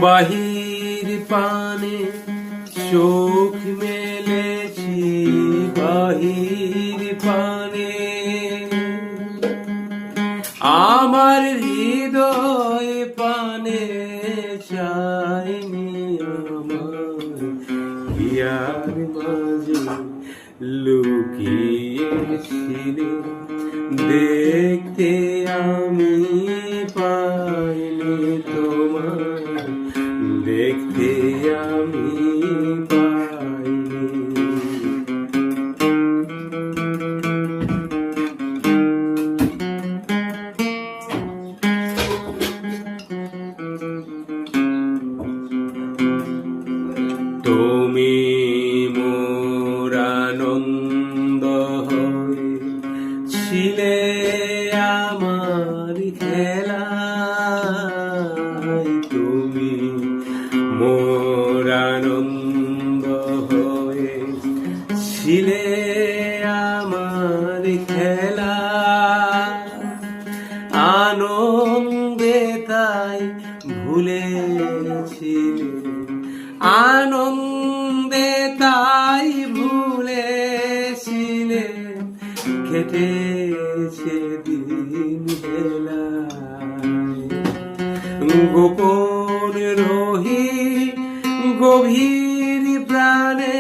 বাহির পানে চোখ মেলেছি, বাহির পানে আমার হৃদয় পানে চাইনি আমার হিয়ার মাঝে লুকিয়েছিলে, দেখতে আমি পাইনি তোমার, দেখতে আমি পাইনি। তুমি মোর আনন্দ হয়ে ছিলে আমার খেলায়, তুমি মোর আনন্দ হয়ে ছিলে আমার খেলা, আনন্দে তাই ভুলেছিলে, আনন্দে তাই ভুলেছিলে, কেটেছে দিন বেলায়। গোপন রহি গভীর প্রাণে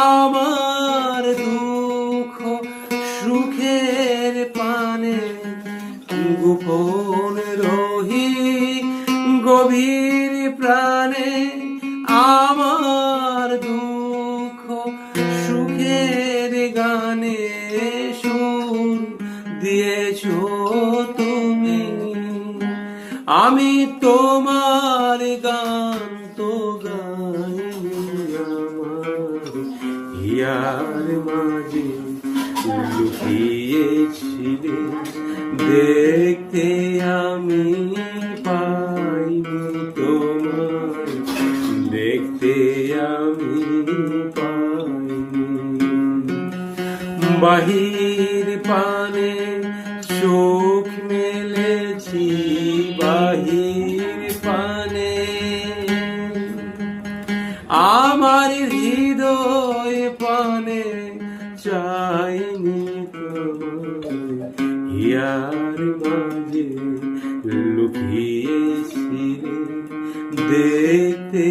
আমার দুঃখ সুখের পানে, গোপন রহি গভীর প্রাণে আমার দুঃখ সুখের গানে সুর দিয়েছো তুমি, আমি তোমার গান তো গাইনি আমার হিয়ার মাঝে লুকিয়েছিলে, দেখতে আমি পাইনি তোমার, দেখতে আমি পাইনি। বাহির পানে চোখ মেলেছি, বাহির পানে আমার হৃদয় পানে চাইনি তোমার হিয়ার মাঝে লুকিয়েছিলে, দেখতে